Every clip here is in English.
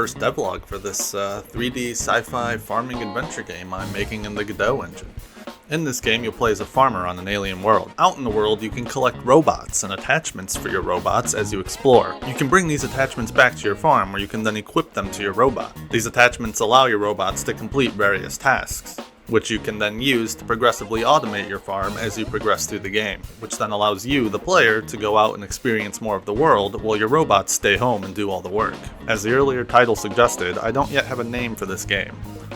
first devlog for this 3D sci-fi farming adventure game I'm making in the Godot Engine. In this game, you'll play as a farmer on an alien world. Out in the world, you can collect robots and attachments for your robots as you explore. You can bring these attachments back to your farm, where you can then equip them to your robot. These attachments allow your robots to complete various tasks, which you can then use to progressively automate your farm as you progress through the game, which then allows you, the player, to go out and experience more of the world, while your robots stay home and do all the work. As the earlier title suggested, I don't yet have a name for this game.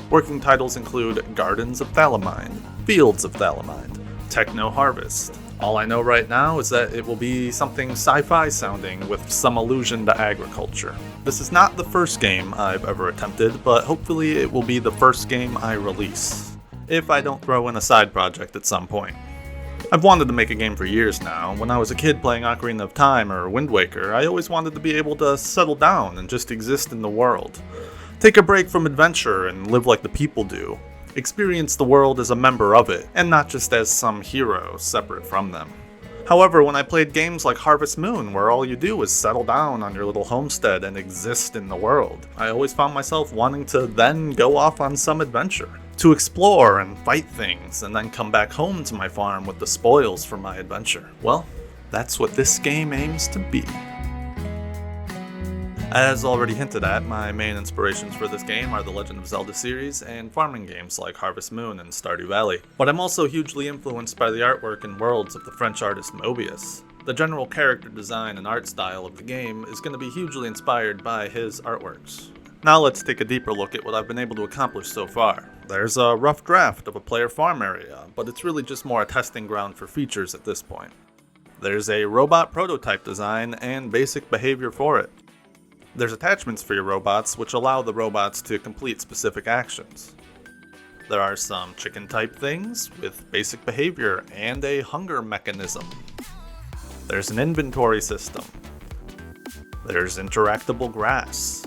Working titles include Gardens of Thalamind, Fields of Thalamind, Techno Harvest. All I know right now is that it will be something sci-fi sounding with some allusion to agriculture. This is not the first game I've ever attempted, but hopefully it will be the first game I release, if I don't throw in a side project at some point. I've wanted to make a game for years now. When I was a kid playing Ocarina of Time or Wind Waker, I always wanted to be able to settle down and just exist in the world. Take a break from adventure and live like the people do. Experience the world as a member of it, and not just as some hero separate from them. However, when I played games like Harvest Moon, where all you do is settle down on your little homestead and exist in the world, I always found myself wanting to then go off on some adventure. To explore and fight things, and then come back home to my farm with the spoils from my adventure. Well, that's what this game aims to be. As already hinted at, my main inspirations for this game are the Legend of Zelda series and farming games like Harvest Moon and Stardew Valley. But I'm also hugely influenced by the artwork and worlds of the French artist Moebius. The general character design and art style of the game is going to be hugely inspired by his artworks. Now let's take a deeper look at what I've been able to accomplish so far. There's a rough draft of a player farm area, but it's really just more a testing ground for features at this point. There's a robot prototype design and basic behavior for it. There's attachments for your robots, which allow the robots to complete specific actions. There are some chicken-type things with basic behavior and a hunger mechanism. There's an inventory system. There's interactable grass.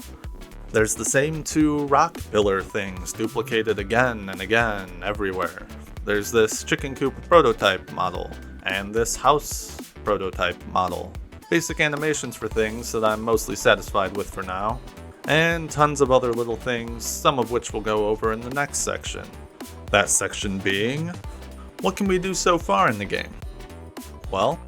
There's the same two rock pillar things duplicated again and again everywhere. There's this chicken coop prototype model, and this house prototype model. Basic animations for things that I'm mostly satisfied with for now, and tons of other little things, some of which we'll go over in the next section. That section being, what can we do so far in the game? Well,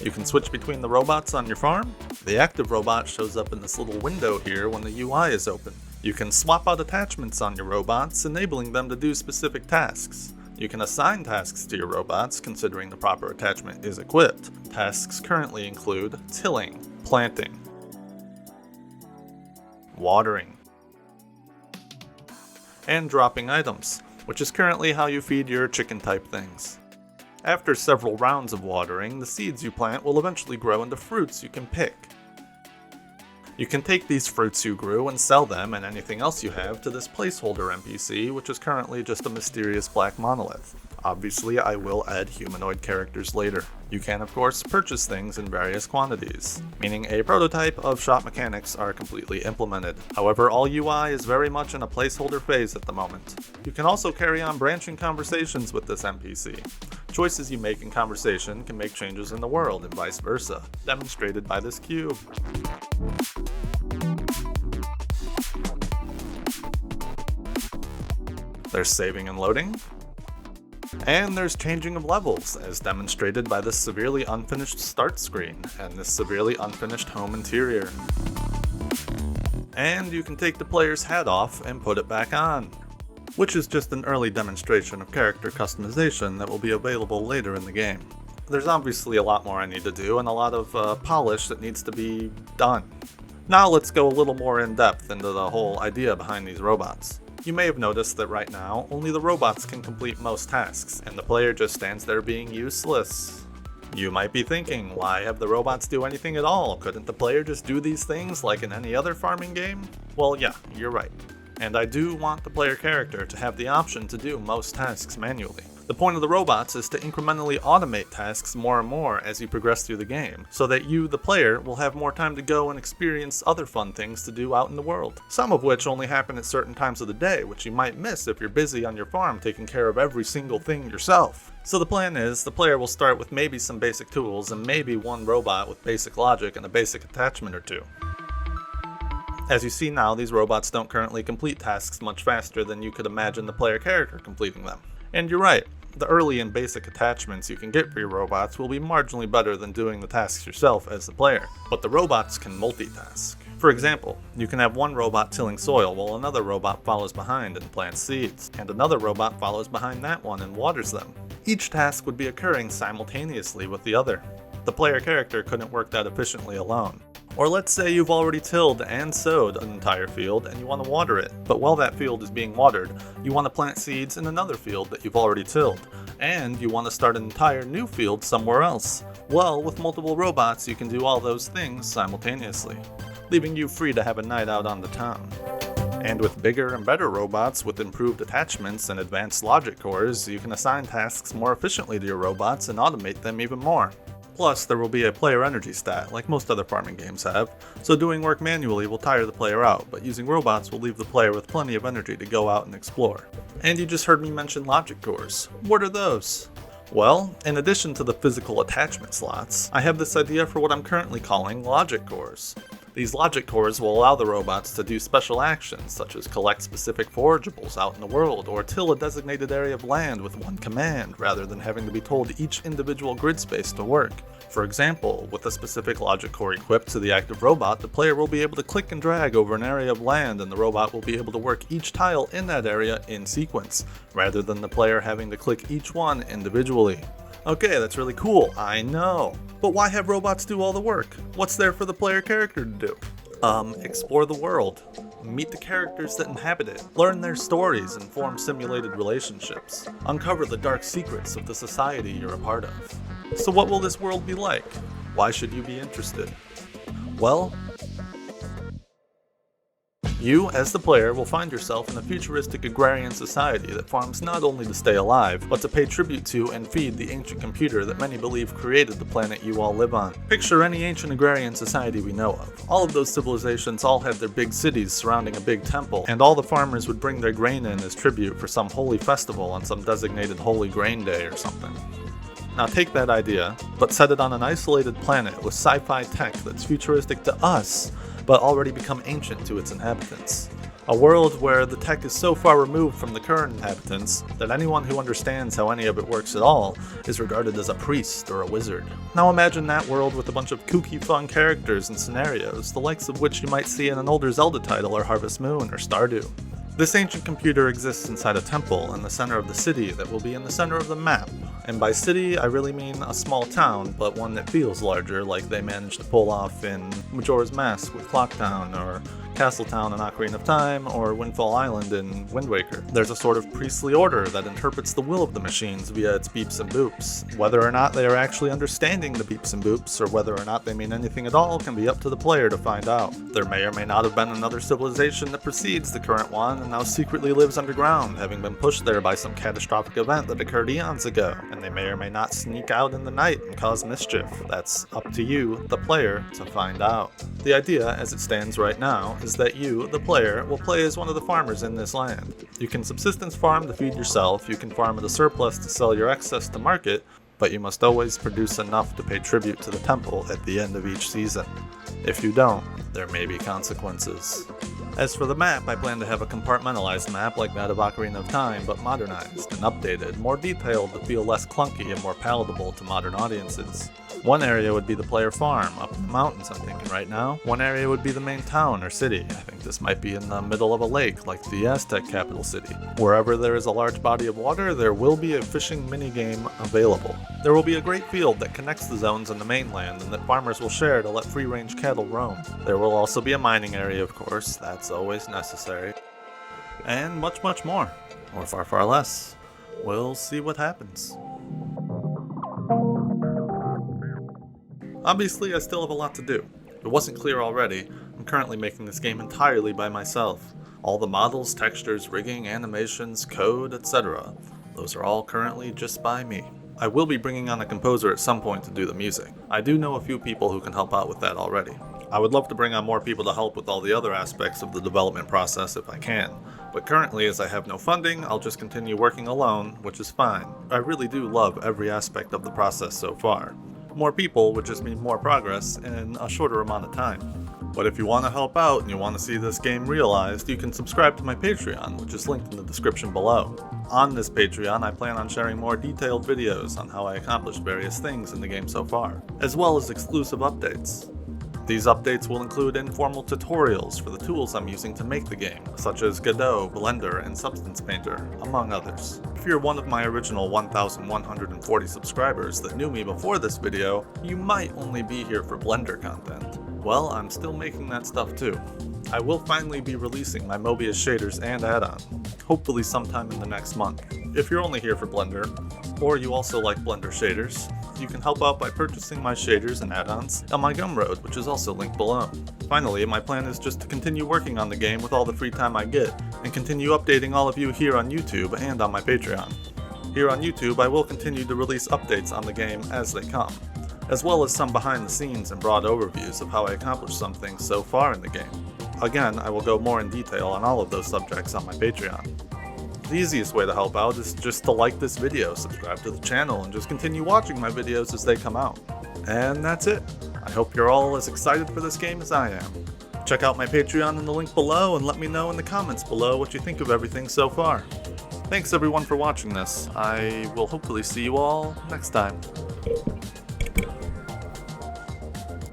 you can switch between the robots on your farm. The active robot shows up in this little window here when the UI is open. You can swap out attachments on your robots, enabling them to do specific tasks. You can assign tasks to your robots, considering the proper attachment is equipped. Tasks currently include tilling, planting, watering, and dropping items, which is currently how you feed your chicken-type things. After several rounds of watering, the seeds you plant will eventually grow into fruits you can pick. You can take these fruits you grew and sell them and anything else you have to this placeholder NPC, which is currently just a mysterious black monolith. Obviously, I will add humanoid characters later. You can, of course, purchase things in various quantities, meaning a prototype of shop mechanics are completely implemented. However, all UI is very much in a placeholder phase at the moment. You can also carry on branching conversations with this NPC. Choices you make in conversation can make changes in the world and vice versa, demonstrated by this cube. There's saving and loading. And there's changing of levels, as demonstrated by this severely unfinished start screen and this severely unfinished home interior. And you can take the player's hat off and put it back on, which is just an early demonstration of character customization that will be available later in the game. There's obviously a lot more I need to do and a lot of polish that needs to be done. Now let's go a little more in depth into the whole idea behind these robots. You may have noticed that right now, only the robots can complete most tasks, and the player just stands there being useless. You might be thinking, why have the robots do anything at all? Couldn't the player just do these things like in any other farming game? Well, yeah, you're right. And I do want the player character to have the option to do most tasks manually. The point of the robots is to incrementally automate tasks more and more as you progress through the game, so that you, the player, will have more time to go and experience other fun things to do out in the world. Some of which only happen at certain times of the day, which you might miss if you're busy on your farm taking care of every single thing yourself. So the plan is, the player will start with maybe some basic tools and maybe one robot with basic logic and a basic attachment or two. As you see now, these robots don't currently complete tasks much faster than you could imagine the player character completing them. And you're right, the early and basic attachments you can get for your robots will be marginally better than doing the tasks yourself as the player, but the robots can multitask. For example, you can have one robot tilling soil while another robot follows behind and plants seeds, and another robot follows behind that one and waters them. Each task would be occurring simultaneously with the other. The player character couldn't work that efficiently alone. Or let's say you've already tilled and sowed an entire field and you want to water it, but while that field is being watered, you want to plant seeds in another field that you've already tilled, and you want to start an entire new field somewhere else. Well, with multiple robots you can do all those things simultaneously, leaving you free to have a night out on the town. And with bigger and better robots with improved attachments and advanced logic cores, you can assign tasks more efficiently to your robots and automate them even more. Plus, there will be a player energy stat, like most other farming games have, so doing work manually will tire the player out, but using robots will leave the player with plenty of energy to go out and explore. And you just heard me mention logic cores. What are those? Well, in addition to the physical attachment slots, I have this idea for what I'm currently calling logic cores. These logic cores will allow the robots to do special actions, such as collect specific forageables out in the world, or till a designated area of land with one command, rather than having to be told each individual grid space to work. For example, with a specific logic core equipped to the active robot, the player will be able to click and drag over an area of land, and the robot will be able to work each tile in that area in sequence, rather than the player having to click each one individually. Okay, that's really cool, I know. But why have robots do all the work? What's there for the player character to do? Explore the world. Meet the characters that inhabit it. Learn their stories and form simulated relationships. Uncover the dark secrets of the society you're a part of. So what will this world be like? Why should you be interested? Well, you, as the player, will find yourself in a futuristic agrarian society that farms not only to stay alive, but to pay tribute to and feed the ancient computer that many believe created the planet you all live on. Picture any ancient agrarian society we know of. All of those civilizations all had their big cities surrounding a big temple, and all the farmers would bring their grain in as tribute for some holy festival on some designated holy grain day or something. Now take that idea, but set it on an isolated planet with sci-fi tech that's futuristic to us, but already become ancient to its inhabitants. A world where the tech is so far removed from the current inhabitants that anyone who understands how any of it works at all is regarded as a priest or a wizard. Now imagine that world with a bunch of kooky fun characters and scenarios, the likes of which you might see in an older Zelda title or Harvest Moon or Stardew. This ancient computer exists inside a temple in the center of the city that will be in the center of the map. And by city, I really mean a small town, but one that feels larger, like they managed to pull off in Majora's Mask with Clocktown, or Castletown in Ocarina of Time, or Windfall Island in Wind Waker. There's a sort of priestly order that interprets the will of the machines via its beeps and boops. Whether or not they are actually understanding the beeps and boops, or whether or not they mean anything at all, can be up to the player to find out. There may or may not have been another civilization that precedes the current one, and now secretly lives underground, having been pushed there by some catastrophic event that occurred eons ago, and they may or may not sneak out in the night and cause mischief. That's up to you, the player, to find out. The idea, as it stands right now, is that you, the player, will play as one of the farmers in this land. You can subsistence farm to feed yourself, you can farm at a surplus to sell your excess to market, but you must always produce enough to pay tribute to the temple at the end of each season. If you don't, there may be consequences. As for the map, I plan to have a compartmentalized map like that of Ocarina of Time, but modernized and updated, more detailed to feel less clunky and more palatable to modern audiences. One area would be the player farm, up in the mountains I'm thinking right now. One area would be the main town or city. I think this might be in the middle of a lake, like the Aztec capital city. Wherever there is a large body of water, there will be a fishing minigame available. There will be a great field that connects the zones in the mainland and that farmers will share to let free-range cattle roam. There will also be a mining area, of course, that's always necessary. And much, much more. Or far, far less. We'll see what happens. Obviously, I still have a lot to do. If it wasn't clear already, I'm currently making this game entirely by myself. All the models, textures, rigging, animations, code, etc. Those are all currently just by me. I will be bringing on a composer at some point to do the music. I do know a few people who can help out with that already. I would love to bring on more people to help with all the other aspects of the development process if I can. But currently, as I have no funding, I'll just continue working alone, which is fine. I really do love every aspect of the process so far. More people would just mean more progress in a shorter amount of time. But if you want to help out and you want to see this game realized, you can subscribe to my Patreon, which is linked in the description below. On this Patreon, I plan on sharing more detailed videos on how I accomplished various things in the game so far, as well as exclusive updates. These updates will include informal tutorials for the tools I'm using to make the game, such as Godot, Blender, and Substance Painter, among others. If you're one of my original 1,140 subscribers that knew me before this video, you might only be here for Blender content. Well, I'm still making that stuff too. I will finally be releasing my Mobius shaders and add-on, hopefully sometime in the next month. If you're only here for Blender, or you also like Blender shaders, you can help out by purchasing my shaders and add-ons on my Gumroad, which is also linked below. Finally, my plan is just to continue working on the game with all the free time I get, and continue updating all of you here on YouTube and on my Patreon. Here on YouTube, I will continue to release updates on the game as they come, as well as some behind the scenes and broad overviews of how I accomplished some things so far in the game. Again, I will go more in detail on all of those subjects on my Patreon. The easiest way to help out is just to like this video, subscribe to the channel, and just continue watching my videos as they come out. And that's it. I hope you're all as excited for this game as I am. Check out my Patreon in the link below and let me know in the comments below what you think of everything so far. Thanks everyone for watching this. I will hopefully see you all next time.